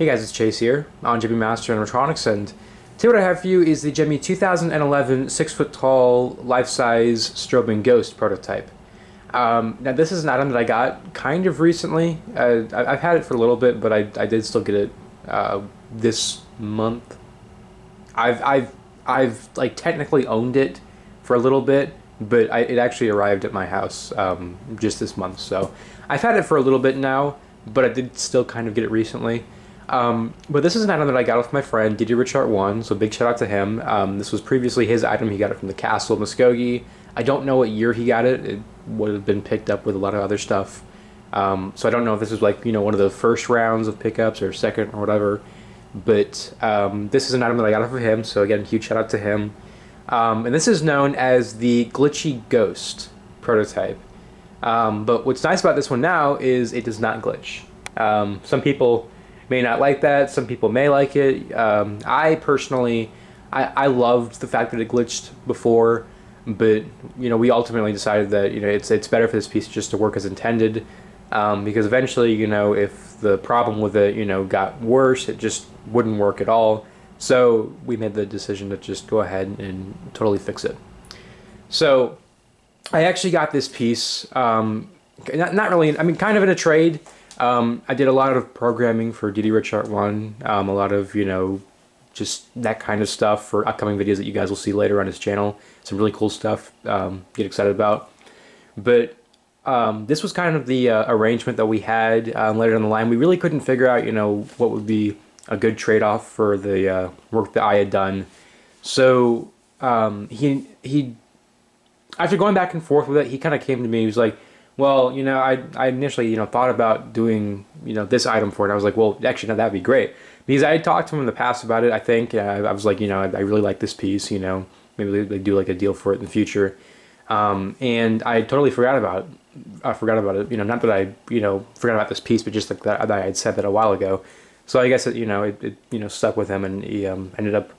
Hey guys, it's Chase here on Gemmy Master Animatronics, and today what I have for you is the Gemmy 2011 6-foot tall life-size strobing ghost prototype. Now this is an item that I got kind of recently. I've had it for a little bit, but I did still get it this month. I've like technically owned it for a little bit, but it actually arrived at my house just this month. So I've had it for a little bit now, but I did still kind of get it recently. But this is an item that I got off my friend, Didi Richard 1, so big shout out to him. This was previously his item. He got it from the Castle of Muskogee. I don't know what year he got it. It would have been picked up with a lot of other stuff. So I don't know if this was like, one of the first rounds of pickups or second or whatever. But this is an item that I got off of him, so again, huge shout out to him. And this is known as the Glitchy Ghost prototype. But what's nice about this one now is it does not glitch. Some people may not like that, some people may like it. I personally, I loved the fact that it glitched before, but we ultimately decided that it's better for this piece just to work as intended, because eventually if the problem with it got worse, it just wouldn't work at all. So we made the decision to just go ahead and totally fix it. So I actually got this piece, not really, I mean kind of in a trade. I did a lot of programming for Didi Richard 1, a lot of, just that kind of stuff for upcoming videos that you guys will see later on his channel. Some really cool stuff, get excited about. But this was kind of the arrangement that we had later down the line. We really couldn't figure out, what would be a good trade-off for the work that I had done. So he after going back and forth with it, he kind of came to me, he was like, well, I initially, thought about doing, this item for it. I was like, well, actually, no, that'd be great. Because I had talked to him in the past about it, I think. I was like, I really like this piece, maybe they do like a deal for it in the future. And I totally forgot about it. Not that I, forgot about this piece, but just like that I had said that a while ago. So I guess it stuck with him, and he ended up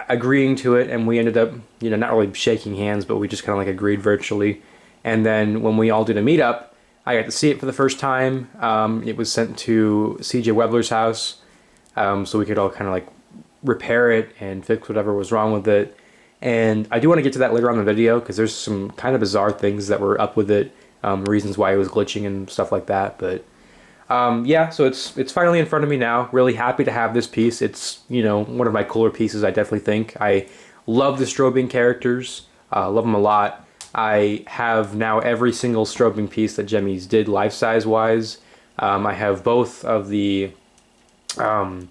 agreeing to it, and we ended up, not really shaking hands, but we just kind of like agreed virtually. And then when we all did a meetup, I got to see it for the first time. It was sent to CJ Webler's house, so we could all kind of like repair it and fix whatever was wrong with it. And I do want to get to that later on in the video, because there's some kind of bizarre things that were up with it, reasons why it was glitching and stuff like that. But yeah, so it's finally in front of me now. Really happy to have this piece. It's one of my cooler pieces, I definitely think. I love the Strobing characters, love them a lot. I have now every single strobing piece that Gemmy's did life-size wise. I have both of the Sarah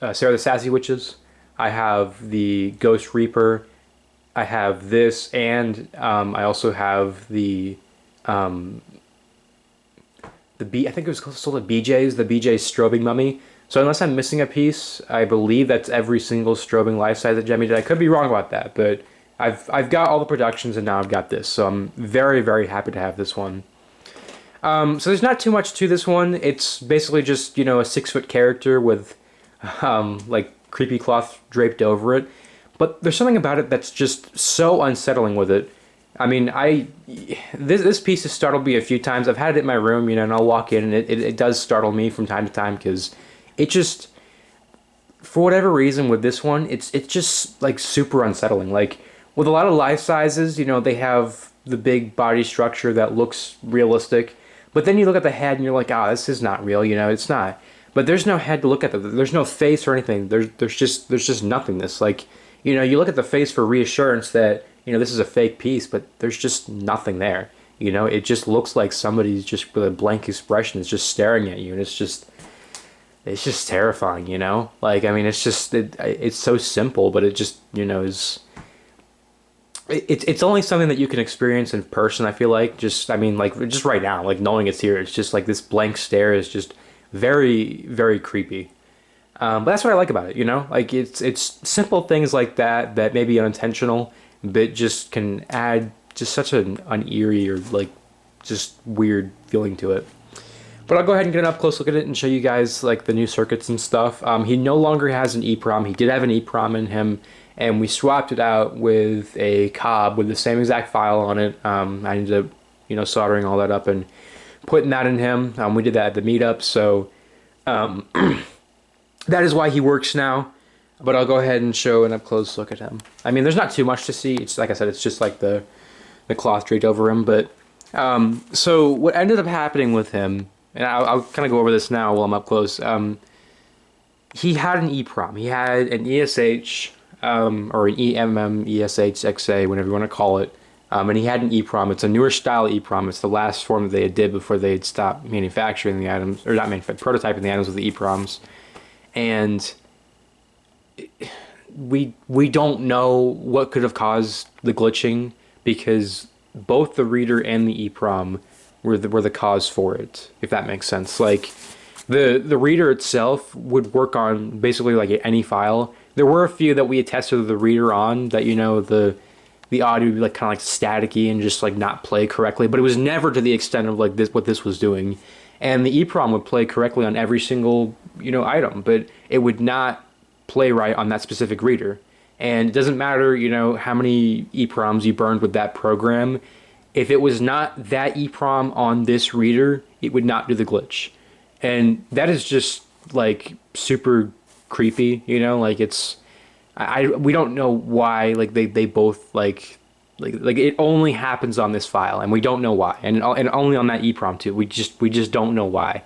the Sassy Witches. I have the Ghost Reaper. I have this, and I also have the I think it was called the BJ's Strobing Mummy. So unless I'm missing a piece, I believe that's every single strobing life-size that Gemmy did. I could be wrong about that, but I've got all the productions, and now I've got this, so I'm very, very happy to have this one. So there's not too much to this one. It's basically just, a 6-foot character with, like, creepy cloth draped over it. But there's something about it that's just so unsettling with it. I mean, this piece has startled me a few times. I've had it in my room, and I'll walk in, and it does startle me from time to time, because it just, for whatever reason with this one, it's just, like, super unsettling. Like, with a lot of life sizes, they have the big body structure that looks realistic, but then you look at the head and you're like, oh, this is not real, it's not. But there's no head to look at. There's no face or anything. There's just nothingness. Like, you look at the face for reassurance that, this is a fake piece, but there's just nothing there. It just looks like somebody's just with a blank expression is just staring at you, and it's just terrifying, Like, I mean, it's just, it's so simple, but it just, is... It's only something that you can experience in person, I feel like. Just right now, like knowing it's here, it's just like this blank stare is just very, very creepy. But that's what I like about it, Like it's simple things like that may be unintentional, but just can add just such an eerie or like just weird feeling to it. But I'll go ahead and get an up close look at it and show you guys like the new circuits and stuff. He no longer has an EEPROM. He did have an EEPROM in him, and we swapped it out with a cob with the same exact file on it. I ended up, soldering all that up and putting that in him. We did that at the meetup, so Um, that is why he works now. But I'll go ahead and show an up-close look at him. I mean, there's not too much to see. It's like I said, it's just like the cloth draped over him. But so what ended up happening with him, and I'll kind of go over this now while I'm up close. He had an EEPROM. He had an ESH, or an EMM, ESH, XA, whatever you want to call it. And he had an EEPROM. It's a newer style EEPROM. It's the last form that they did before they had stopped manufacturing the items, or not prototyping the items with the EEPROMs. And we don't know what could have caused the glitching, because both the reader and the EEPROM were the cause for it, if that makes sense. Like, the reader itself would work on basically like any file. There were a few that we had tested the reader on that, you know, the audio would be like kind of like staticky and just like not play correctly, but it was never to the extent of like what this was doing. And the EEPROM would play correctly on every single, you know, item, but it would not play right on that specific reader. And it doesn't matter, you know, how many EEPROMs you burned with that program. If it was not that EEPROM on this reader, it would not do the glitch. And that is just like super creepy, you know, like it's, we don't know why, like they both like it only happens on this file, and we don't know why, and only on that EEPROM too. We just don't know why.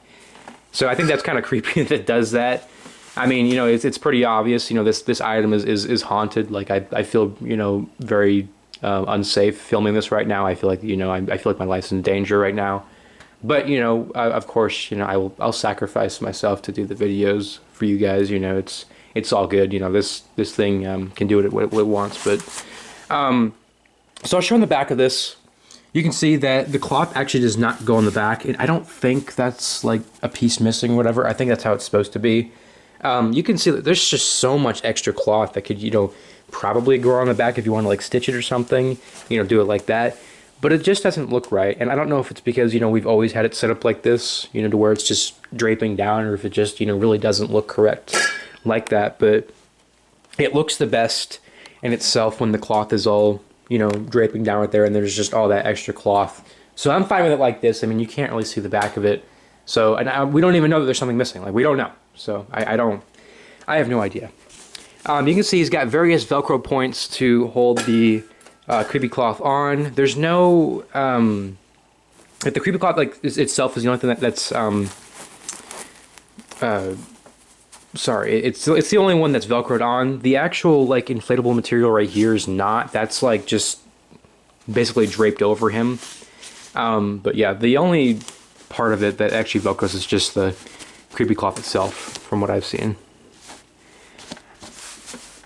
So I think that's kind of creepy that it does that. I mean, you know, it's pretty obvious. You know, this item is haunted. Like I feel, you know, very unsafe filming this right now. I feel like, you know, I feel like my life's in danger right now. But, you know, of course, you know, I'll sacrifice myself to do the videos for you guys. You know, it's all good. You know, this thing can do what it wants. But so I'll show on the back of this. You can see that the cloth actually does not go on the back. And I don't think that's like a piece missing or whatever. I think that's how it's supposed to be. You can see that there's just so much extra cloth that could, you know, probably go on the back if you want to like stitch it or something, you know, do it like that. But it just doesn't look right. And I don't know if it's because, you know, we've always had it set up like this, you know, to where it's just draping down, or if it just, you know, really doesn't look correct like that. But it looks the best in itself when the cloth is all, you know, draping down right there and there's just all that extra cloth. So I'm fine with it like this. I mean, you can't really see the back of it. So, and we don't even know that there's something missing. Like, we don't know. So I have no idea. You can see he's got various Velcro points to hold the creepy cloth on. There's no like the creepy cloth like itself is the only thing that's sorry, it's the only one that's Velcroed on. The actual like inflatable material right here is not. That's like just basically draped over him. But yeah, the only part of it that actually Velcros is just the creepy cloth itself, from what I've seen.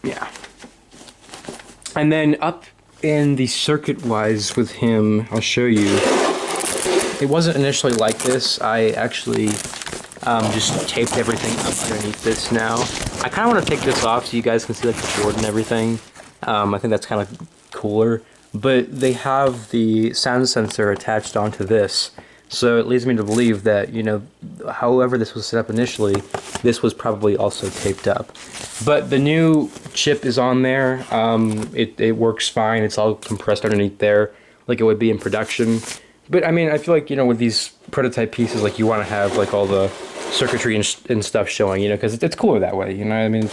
Yeah. And then up in the circuit-wise with him, I'll show you. It wasn't initially like this. I actually just taped everything up underneath this now. I kind of want to take this off so you guys can see like the board and everything. I think that's kind of cooler. But they have the sound sensor attached onto this. So it leads me to believe that, you know, however this was set up initially, this was probably also taped up. But the new chip is on there. It works fine. It's all compressed underneath there like it would be in production. But I mean, I feel like, you know, with these prototype pieces, like you want to have like all the circuitry and stuff showing, you know, because it's cooler that way, you know what I mean?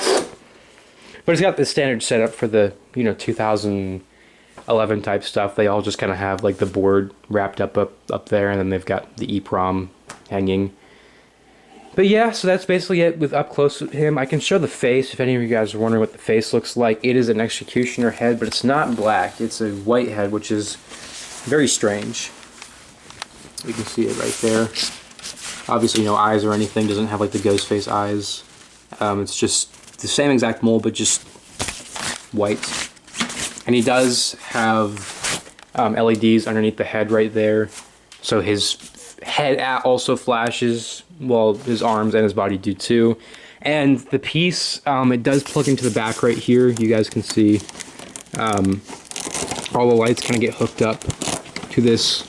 But it's got the standard setup for the, you know, 2011 type stuff. They all just kind of have like the board wrapped up there, and then they've got the EEPROM hanging. But yeah, so that's basically it with up close with him. I can show the face if any of you guys are wondering what the face looks like. It is an executioner head, but it's not black. It's a white head, which is very strange. You can see it right there. Obviously no eyes or anything. Doesn't have like the ghost face eyes. It's just the same exact mold, but just white. And he does have LEDs underneath the head right there. So his head also flashes, while his arms and his body do too. And the piece, it does plug into the back right here. You guys can see all the lights kind of get hooked up to this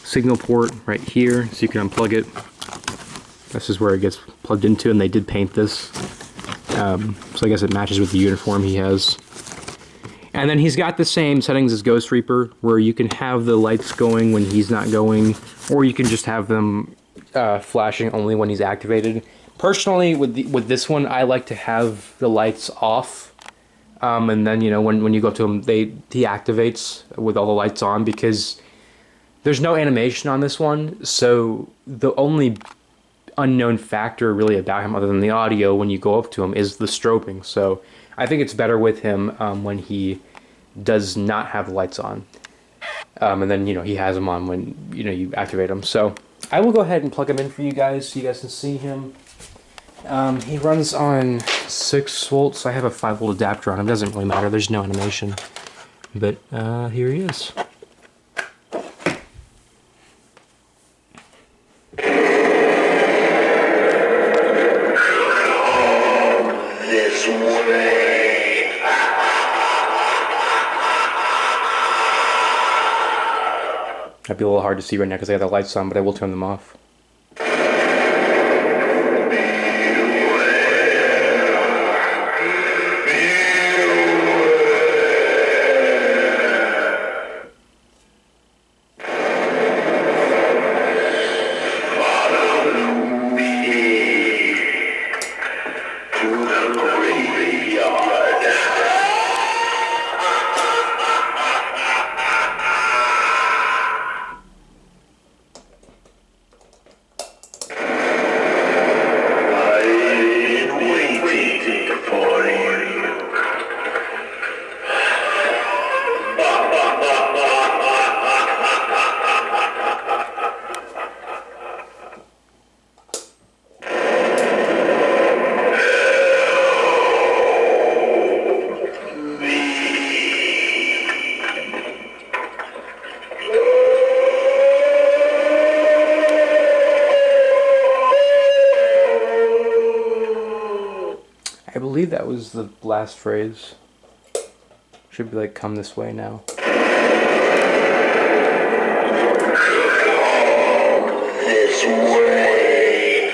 signal port right here. So you can unplug it. This is where it gets plugged into, and they did paint this. So I guess it matches with the uniform he has. And then he's got the same settings as Ghost Reaper, where you can have the lights going when he's not going, or you can just have them flashing only when he's activated. Personally, with this one, I like to have the lights off, and then, you know, when you go to him, he activates with all the lights on, because there's no animation on this one, so the only unknown factor really about him, other than the audio, when you go up to him, is the strobing. So I think it's better with him when he does not have the lights on, and then, you know, he has them on when, you know, you activate him. So I will go ahead and plug him in for you guys so you guys can see him. He runs on 6 volts. I have a 5-volt adapter on him. Doesn't really matter. There's no animation, but here he is. Might be a little hard to see right now because I have the lights on, but I will turn them off. I believe that was the last phrase. Should be like, come this way now. This way.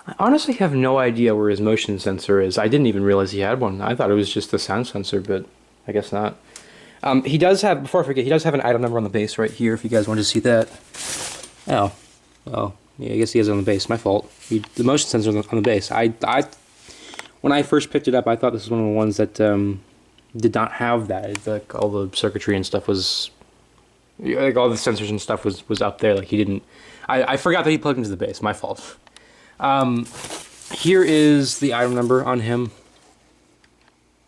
I honestly have no idea where his motion sensor is. I didn't even realize he had one. I thought it was just the sound sensor, but I guess not. He does have, before I forget, he does have an item number on the base right here if you guys want to see that. Oh. Oh, yeah, I guess he has it on the base. My fault. The motion sensor on the base. When I first picked it up, I thought this was one of the ones that did not have that. It's like all the circuitry and stuff was, like all the sensors and stuff was up there. Like he didn't. I forgot that he plugged into the base. My fault. Here is the item number on him.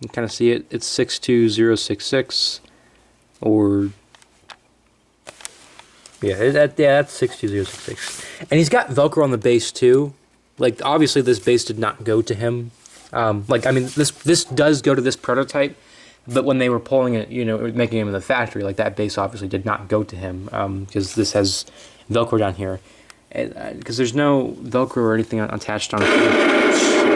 You can kind of see it. It's 62066, or. Yeah, that's 62066. And he's got Velcro on the base too. Like, obviously this base did not go to him. Like, I mean, this does go to this prototype, but when they were pulling it, you know, making him in the factory, like, that base obviously did not go to him, because this has Velcro down here. Because there's no Velcro or anything attached on it.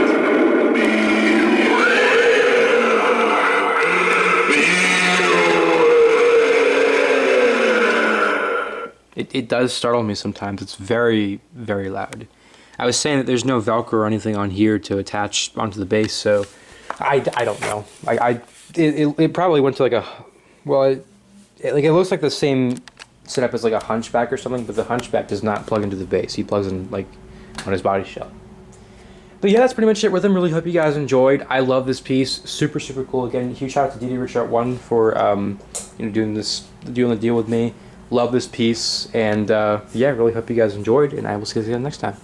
It does startle me sometimes. It's very, very loud. I was saying that there's no Velcro or anything on here to attach onto the base, so I don't know. It probably went to like a, well, it looks like the same setup as like a Hunchback or something, but the Hunchback does not plug into the base. He plugs in like on his body shell. But yeah, that's pretty much it with him. Really hope you guys enjoyed. I love this piece. Super, super cool. Again, huge shout out to DD for you know, doing the deal with me. Love this piece, and yeah, really hope you guys enjoyed, and I will see you again next time.